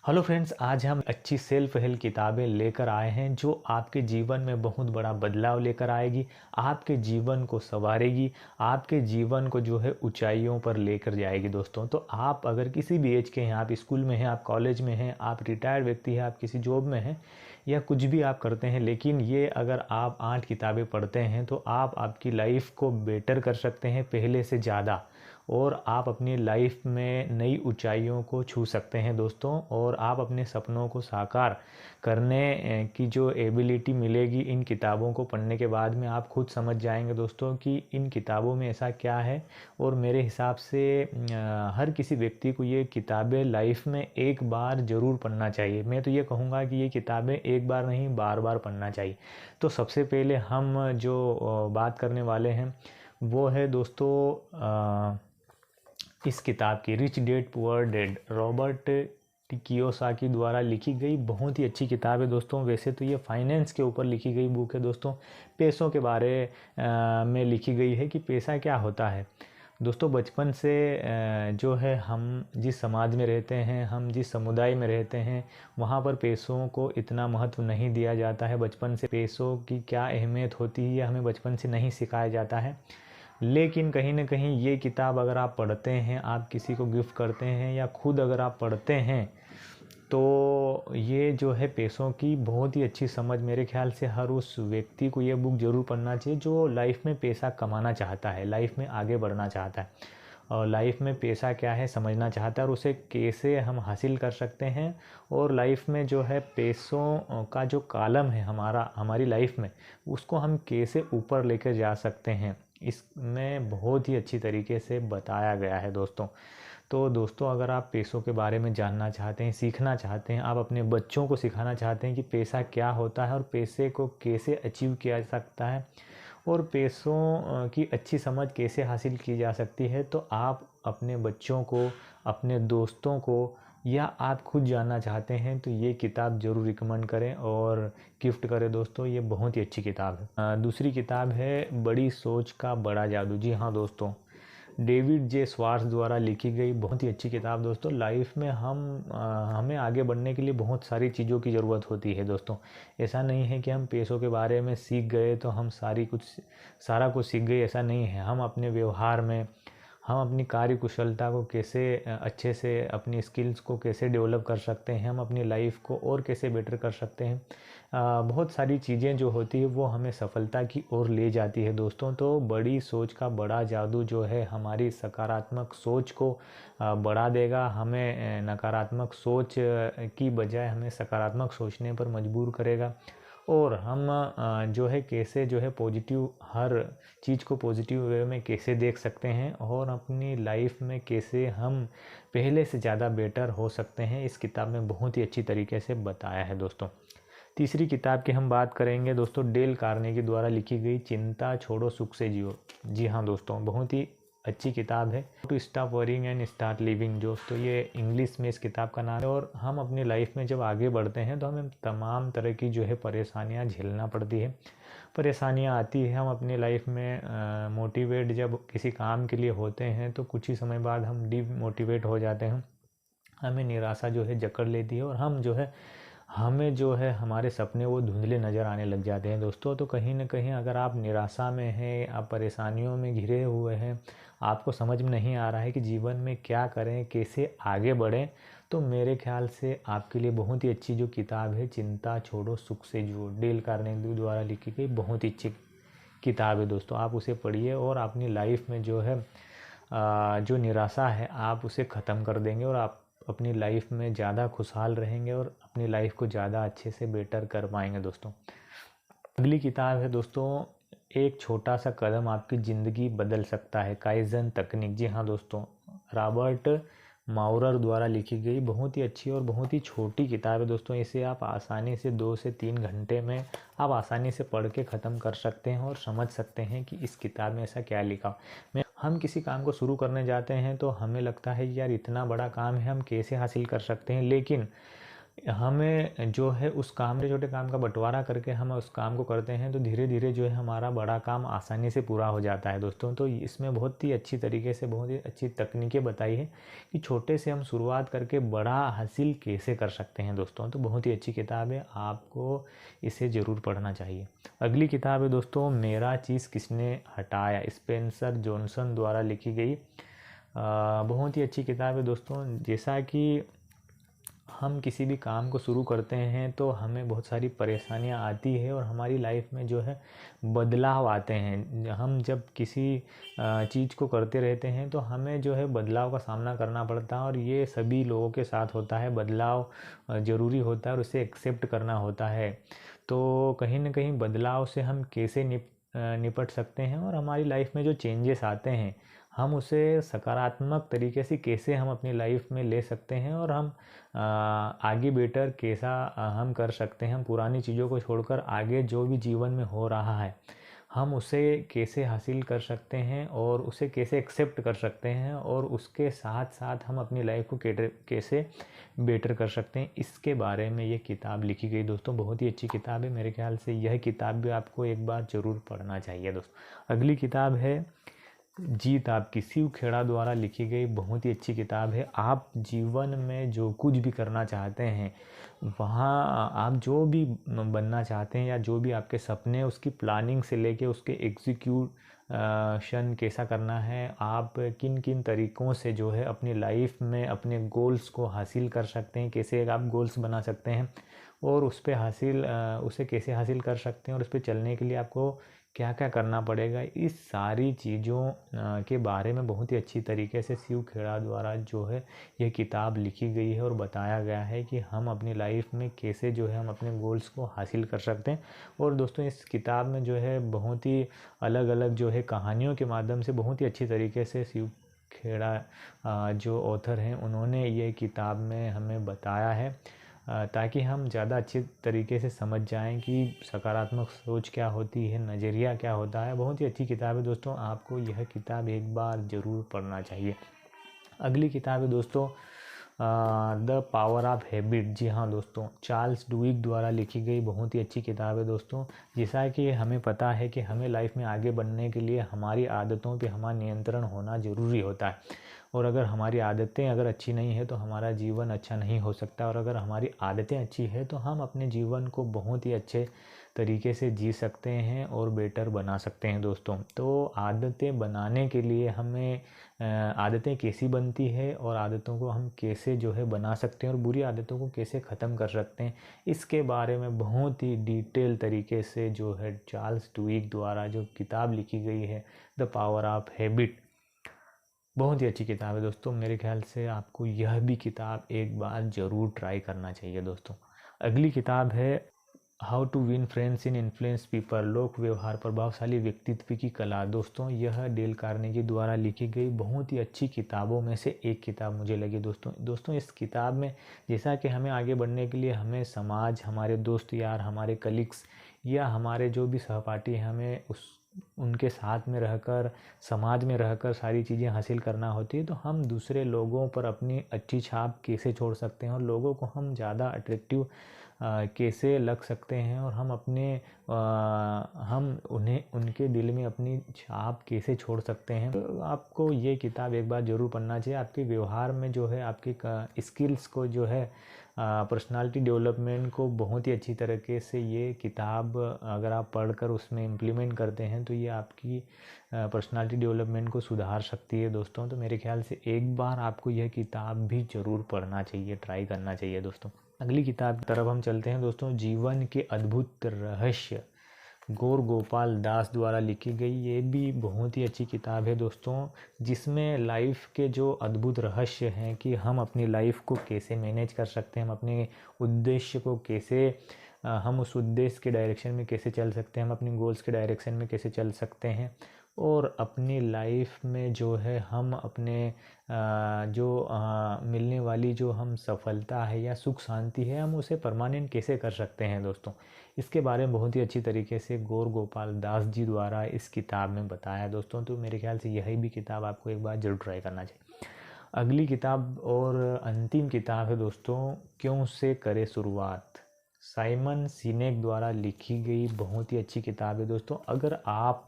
Hello friends, आज हम अच्छी सेल्फ हेल्प किताबें लेकर आए हैं जो आपके जीवन में बहुत बड़ा बदलाव लेकर आएगी। आपके जीवन को संवारेगी, आपके जीवन को जो है ऊंचाइयों पर लेकर जाएगी दोस्तों। तो आप अगर किसी भी एज के हैं, आप स्कूल में हैं, आप कॉलेज में हैं, आप रिटायर्ड व्यक्ति हैं, आप किसी जॉब में हैं या कुछ भी आप करते हैं, लेकिन ये अगर आप 8 किताबें पढ़ते हैं तो आप आपकी लाइफ को बेटर कर सकते हैं पहले से ज़्यादा, और आप अपनी लाइफ में नई ऊंचाइयों को छू सकते हैं दोस्तों। और आप अपने सपनों को साकार करने की जो एबिलिटी मिलेगी इन किताबों को पढ़ने के बाद में, आप खुद समझ जाएंगे दोस्तों कि इन किताबों में ऐसा क्या है। और मेरे हिसाब से हर किसी व्यक्ति को ये किताबें लाइफ में एक बार ज़रूर पढ़ना चाहिए। मैं तो ये कहूँगा कि ये किताबें एक बार नहीं, बार बार पढ़ना चाहिए। तो सबसे पहले हम जो बात करने वाले हैं वो है दोस्तों इस किताब की rich dad poor dad, Robert Kiyosaki द्वारा लिखी गई बहुत ही अच्छी किताब है दोस्तों। वैसे तो ये फाइनेंस के ऊपर लिखी गई बुक है दोस्तों, पैसों के बारे में लिखी गई है कि पैसा क्या होता है। दोस्तों बचपन से जो है हम जिस समाज में रहते हैं, हम जिस समुदाय में रहते हैं, वहाँ पर पैसों को इतना महत्व नहीं दिया जाता है। बचपन से पैसों की क्या अहमियत होती है हमें बचपन से नहीं सिखाया जाता है। लेकिन कहीं ना कहीं ये किताब अगर आप पढ़ते हैं, आप किसी को गिफ्ट करते हैं या खुद अगर आप पढ़ते हैं, तो ये जो है पैसों की बहुत ही अच्छी समझ, मेरे ख्याल से हर उस व्यक्ति को ये बुक ज़रूर पढ़ना चाहिए जो लाइफ में पैसा कमाना चाहता है, लाइफ में आगे बढ़ना चाहता है और लाइफ में पैसा क्या है समझना चाहता है और उसे कैसे हम हासिल कर सकते हैं। और लाइफ में जो है पैसों का जो कॉलम है हमारी लाइफ में, उसको हम कैसे ऊपर लेकर जा सकते हैं, इसमें बहुत ही अच्छी तरीके से बताया गया है दोस्तों। तो दोस्तों अगर आप पैसों के बारे में जानना चाहते हैं, सीखना चाहते हैं, आप अपने बच्चों को सिखाना चाहते हैं कि पैसा क्या होता है और पैसे को कैसे अचीव किया जा सकता है और पैसों की अच्छी समझ कैसे हासिल की जा सकती है, तो आप अपने बच्चों को, अपने दोस्तों को, या आप खुद जानना चाहते हैं तो ये किताब ज़रूर रिकमेंड करें और गिफ्ट करें दोस्तों। ये बहुत ही अच्छी किताब है। दूसरी किताब है बड़ी सोच का बड़ा जादू। जी हाँ दोस्तों, डेविड जे स्वार्ट्ज द्वारा लिखी गई बहुत ही अच्छी किताब दोस्तों। लाइफ में हमें आगे बढ़ने के लिए बहुत सारी चीज़ों की ज़रूरत होती है दोस्तों। ऐसा नहीं है कि हम पैसों के बारे में सीख गए तो हम सारा कुछ सीख गए, ऐसा नहीं है। हम अपने व्यवहार में, हम अपनी कार्य कुशलता को कैसे अच्छे से, अपनी स्किल्स को कैसे डेवलप कर सकते हैं, हम अपनी लाइफ को और कैसे बेटर कर सकते हैं, बहुत सारी चीज़ें जो होती है वो हमें सफलता की ओर ले जाती है दोस्तों। तो बड़ी सोच का बड़ा जादू जो है हमारी सकारात्मक सोच को बढ़ा देगा, हमें नकारात्मक सोच की बजाय हमें सकारात्मक सोचने पर मजबूर करेगा। और हम जो है कैसे जो है पॉजिटिव, हर चीज़ को पॉजिटिव वे में कैसे देख सकते हैं और अपनी लाइफ में कैसे हम पहले से ज़्यादा बेटर हो सकते हैं, इस किताब में बहुत ही अच्छी तरीके से बताया है दोस्तों। तीसरी किताब की हम बात करेंगे दोस्तों, डेल कार्नेगी द्वारा लिखी गई चिंता छोड़ो सुख से जियो। जी हाँ दोस्तों, बहुत ही अच्छी किताब है। To stop worrying and start living दोस्तों, ये इंग्लिश में इस किताब का नाम है। और हम अपनी लाइफ में जब आगे बढ़ते हैं तो हमें तमाम तरह की जो है परेशानियां झेलना पड़ती है, परेशानियां आती है। हम अपनी लाइफ में मोटिवेट जब किसी काम के लिए होते हैं तो कुछ ही समय बाद हम डिमोटिवेट हो जाते हैं, हमें निराशा जो है जकड़ लेती है और हमें जो है हमारे सपने वो धुंधले नज़र आने लग जाते हैं दोस्तों। तो कहीं ना कहीं अगर आप निराशा में हैं, आप परेशानियों में घिरे हुए हैं, आपको समझ में नहीं आ रहा है कि जीवन में क्या करें, कैसे आगे बढ़ें, तो मेरे ख्याल से आपके लिए बहुत ही अच्छी जो किताब है चिंता छोड़ो सुख से जियो, डेल कार्नेगी द्वारा लिखी गई बहुत ही अच्छी किताब है दोस्तों। आप उसे पढ़िए और अपनी लाइफ में जो है जो निराशा है आप उसे ख़त्म कर देंगे और आप अपनी लाइफ में ज़्यादा खुशहाल रहेंगे और अपनी लाइफ को ज़्यादा अच्छे से बेटर कर पाएंगे दोस्तों। अगली किताब है दोस्तों, एक छोटा सा कदम आपकी ज़िंदगी बदल सकता है, काइज़न तकनीक। जी हाँ दोस्तों, रॉबर्ट माउरर द्वारा लिखी गई बहुत ही अच्छी और बहुत ही छोटी किताब है दोस्तों। इसे आप आसानी से 2 से 3 घंटे में आप आसानी से पढ़ के ख़त्म कर सकते हैं और समझ सकते हैं कि इस किताब में ऐसा क्या लिखा। हम किसी काम को शुरू करने जाते हैं तो हमें लगता है यार इतना बड़ा काम है, हम कैसे हासिल कर सकते हैं, लेकिन हमें जो है उस काम छोटे छोटे काम का बंटवारा करके हम उस काम को करते हैं तो धीरे धीरे जो है हमारा बड़ा काम आसानी से पूरा हो जाता है दोस्तों। तो इसमें बहुत ही अच्छी तरीके से बहुत ही अच्छी तकनीकें बताई है कि छोटे से हम शुरुआत करके बड़ा हासिल कैसे कर सकते हैं दोस्तों। तो बहुत ही अच्छी किताब है, आपको इसे ज़रूर पढ़ना चाहिए। अगली किताब है दोस्तों मेरा चीज़ किसने हटाया, स्पेंसर जॉनसन द्वारा लिखी गई बहुत ही अच्छी किताब है दोस्तों। जैसा कि हम किसी भी काम को शुरू करते हैं तो हमें बहुत सारी परेशानियां आती है और हमारी लाइफ में जो है बदलाव आते हैं। हम जब किसी चीज़ को करते रहते हैं तो हमें जो है बदलाव का सामना करना पड़ता है और ये सभी लोगों के साथ होता है। बदलाव ज़रूरी होता है और उसे एक्सेप्ट करना होता है। तो कहीं ना कहीं बदलाव से हम कैसे निपट सकते हैं और हमारी लाइफ में जो चेंजेस आते हैं हम उसे सकारात्मक तरीके से कैसे हम अपनी लाइफ में ले सकते हैं और हम आगे बेटर कैसा हम कर सकते हैं। हम पुरानी चीज़ों को छोड़कर आगे जो भी जीवन में हो रहा है हम उसे कैसे हासिल कर सकते हैं और उसे कैसे एक्सेप्ट कर सकते हैं और उसके साथ साथ हम अपनी लाइफ को कैसे बेटर कर सकते हैं, इसके बारे में ये किताब लिखी गई दोस्तों। बहुत ही अच्छी किताब है, मेरे ख्याल से यह किताब भी आपको एक बार ज़रूर पढ़ना चाहिए दोस्तों। अगली किताब है जीत आपकी, शिव खेड़ा द्वारा लिखी गई बहुत ही अच्छी किताब है। आप जीवन में जो कुछ भी करना चाहते हैं वहाँ आप जो भी बनना चाहते हैं या जो भी आपके सपने हैं उसकी प्लानिंग से लेके उसके एग्जीक्यूशन कैसा करना है, आप किन किन तरीक़ों से जो है अपनी लाइफ में अपने गोल्स को हासिल कर सकते हैं, कैसे आप गोल्स बना सकते हैं और उसे कैसे हासिल कर सकते हैं और उस पर चलने के लिए आपको क्या क्या करना पड़ेगा, इस सारी चीज़ों के बारे में बहुत ही अच्छी तरीके से शिव खेड़ा द्वारा जो है ये किताब लिखी गई है और बताया गया है कि हम अपनी लाइफ में कैसे जो है हम अपने गोल्स को हासिल कर सकते हैं। और दोस्तों इस किताब में जो है बहुत ही अलग अलग जो है कहानियों के माध्यम से बहुत ही अच्छी तरीके से शिव खेड़ा जो ऑथर हैं उन्होंने ये किताब में हमें बताया है ताकि हम ज़्यादा अच्छे तरीके से समझ जाएं कि सकारात्मक सोच क्या होती है, नज़रिया क्या होता है। बहुत ही अच्छी किताब है दोस्तों, आपको यह किताब एक बार ज़रूर पढ़ना चाहिए। अगली किताब है दोस्तों द पावर ऑफ हैबिट। जी हाँ दोस्तों, चार्ल्स डुइक द्वारा लिखी गई बहुत ही अच्छी किताब है दोस्तों। जैसा कि हमें पता है कि हमें लाइफ में आगे बढ़ने के लिए हमारी आदतों पे हमारा नियंत्रण होना ज़रूरी होता है और अगर हमारी आदतें अगर अच्छी नहीं है तो हमारा जीवन अच्छा नहीं हो सकता और अगर हमारी आदतें अच्छी है तो हम अपने जीवन को बहुत ही अच्छे तरीके से जी सकते हैं और बेटर बना सकते हैं दोस्तों। तो आदतें बनाने के लिए हमें आदतें कैसी बनती है और आदतों को हम कैसे जो है बना सकते हैं और बुरी आदतों को कैसे ख़त्म कर सकते हैं, इसके बारे में बहुत ही डिटेल तरीके से जो है चार्ल्स डुइक द्वारा जो किताब लिखी गई है द पावर ऑफ हैबिट, बहुत ही अच्छी किताब है दोस्तों। मेरे ख्याल से आपको यह भी किताब एक बार ज़रूर ट्राई करना चाहिए दोस्तों। अगली किताब है how to win friends in influence people, लोक व्यवहार प्रभावशाली व्यक्तित्व की कला। दोस्तों यह डेल कार्नेगी द्वारा लिखी गई बहुत ही अच्छी किताबों में से एक किताब मुझे लगी दोस्तों। इस किताब में जैसा कि हमें आगे बढ़ने के लिए हमें समाज, हमारे दोस्त यार, हमारे कलीग्स या हमारे जो भी सहपाठी हैं हमें उनके साथ में रहकर समाज में रहकर सारी चीज़ें हासिल करना होती है। तो हम दूसरे लोगों पर अपनी अच्छी छाप कैसे छोड़ सकते हैं और लोगों को हम ज़्यादा अट्रैक्टिव कैसे लग सकते हैं और हम उन्हें उनके दिल में अपनी छाप कैसे छोड़ सकते हैं। तो आपको ये किताब एक बार ज़रूर पढ़ना चाहिए। आपके व्यवहार में जो है आपकी स्किल्स को जो है पर्सनालिटी डेवलपमेंट को बहुत ही अच्छी तरीके से ये किताब अगर आप पढ़कर उसमें इम्प्लीमेंट करते हैं तो ये आपकी पर्सनालिटी डेवलपमेंट को सुधार सकती है दोस्तों। तो मेरे ख्याल से एक बार आपको यह किताब भी ज़रूर पढ़ना चाहिए, ट्राई करना चाहिए दोस्तों। अगली किताब की तरफ हम चलते हैं दोस्तों, जीवन के अद्भुत रहस्य, गौर गोपाल दास द्वारा लिखी गई। ये भी बहुत ही अच्छी किताब है दोस्तों, जिसमें लाइफ के जो अद्भुत रहस्य हैं कि हम अपनी लाइफ को कैसे मैनेज कर सकते हैं, हम अपने उद्देश्य को कैसे हम उस उद्देश्य के डायरेक्शन में कैसे चल सकते हैं, हम अपने गोल्स के डायरेक्शन में कैसे चल सकते हैं और अपनी लाइफ में जो है हम अपने मिलने वाली जो हम सफलता है या सुख शांति है हम उसे परमानेंट कैसे कर सकते हैं दोस्तों। इसके बारे में बहुत ही अच्छी तरीके से गौर गोपाल दास जी द्वारा इस किताब में बताया दोस्तों। तो मेरे ख्याल से यही भी किताब आपको एक बार जरूर ट्राई करना चाहिए। अगली किताब और अंतिम किताब है दोस्तों, क्यों से करे शुरुआत। साइमन सिनेक द्वारा लिखी गई बहुत ही अच्छी किताब है दोस्तों। अगर आप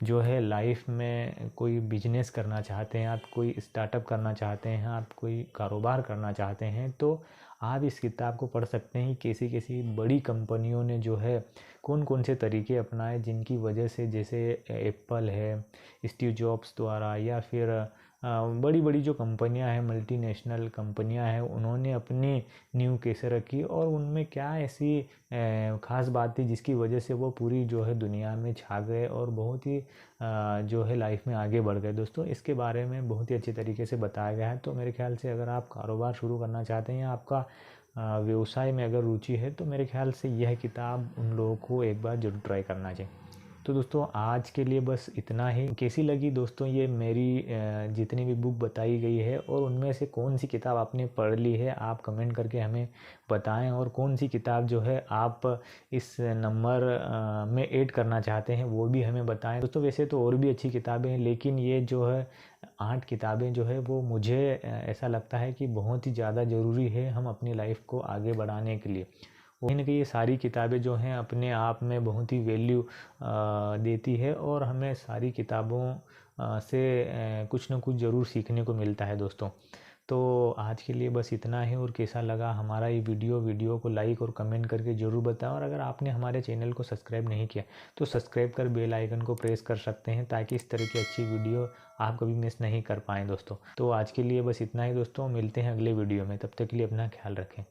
जो है लाइफ में कोई बिजनेस करना चाहते हैं, आप कोई स्टार्टअप करना चाहते हैं, आप कोई कारोबार करना चाहते हैं, तो आप इस किताब को पढ़ सकते हैं। कैसी कैसी बड़ी कंपनियों ने जो है कौन कौन से तरीके अपनाए, जिनकी वजह से, जैसे एप्पल है स्टीव जॉब्स द्वारा, या फिर बड़ी बड़ी जो कंपनियां हैं, मल्टीनेशनल कंपनियां हैं, उन्होंने अपनी नींव कैसे रखी और उनमें क्या ऐसी ख़ास बात थी जिसकी वजह से वो पूरी जो है दुनिया में छा गए और बहुत ही जो है लाइफ में आगे बढ़ गए। दोस्तों इसके बारे में बहुत ही अच्छी तरीके से बताया गया है। तो मेरे ख्याल से अगर आप कारोबार शुरू करना चाहते हैं या आपका व्यवसाय में अगर रुचि है, तो मेरे ख्याल से यह किताब उन लोगों को एक बार ज़रूर ट्राई करना चाहिए। तो दोस्तों आज के लिए बस इतना ही। कैसी लगी दोस्तों ये मेरी जितनी भी बुक बताई गई है, और उनमें से कौन सी किताब आपने पढ़ ली है, आप कमेंट करके हमें बताएं। और कौन सी किताब जो है आप इस नंबर में ऐड करना चाहते हैं वो भी हमें बताएं। दोस्तों वैसे तो और भी अच्छी किताबें हैं, लेकिन ये जो है 8 किताबें जो है वो मुझे ऐसा लगता है कि बहुत ही ज़्यादा ज़रूरी है हम अपनी लाइफ को आगे बढ़ाने के लिए। कहीं ना कहीं ये सारी किताबें जो हैं अपने आप में बहुत ही वैल्यू देती है, और हमें सारी किताबों से कुछ ना कुछ ज़रूर सीखने को मिलता है दोस्तों। तो आज के लिए बस इतना ही। और कैसा लगा हमारा ये वीडियो को लाइक और कमेंट करके ज़रूर बताएं। और अगर आपने हमारे चैनल को सब्सक्राइब नहीं किया तो सब्सक्राइब कर बेल आइकन को प्रेस कर सकते हैं, ताकि इस तरह की अच्छी वीडियो आप कभी मिस नहीं कर पाएँ दोस्तों। तो आज के लिए बस इतना ही दोस्तों, मिलते हैं अगले वीडियो में, तब तक के लिए अपना ख्याल रखें।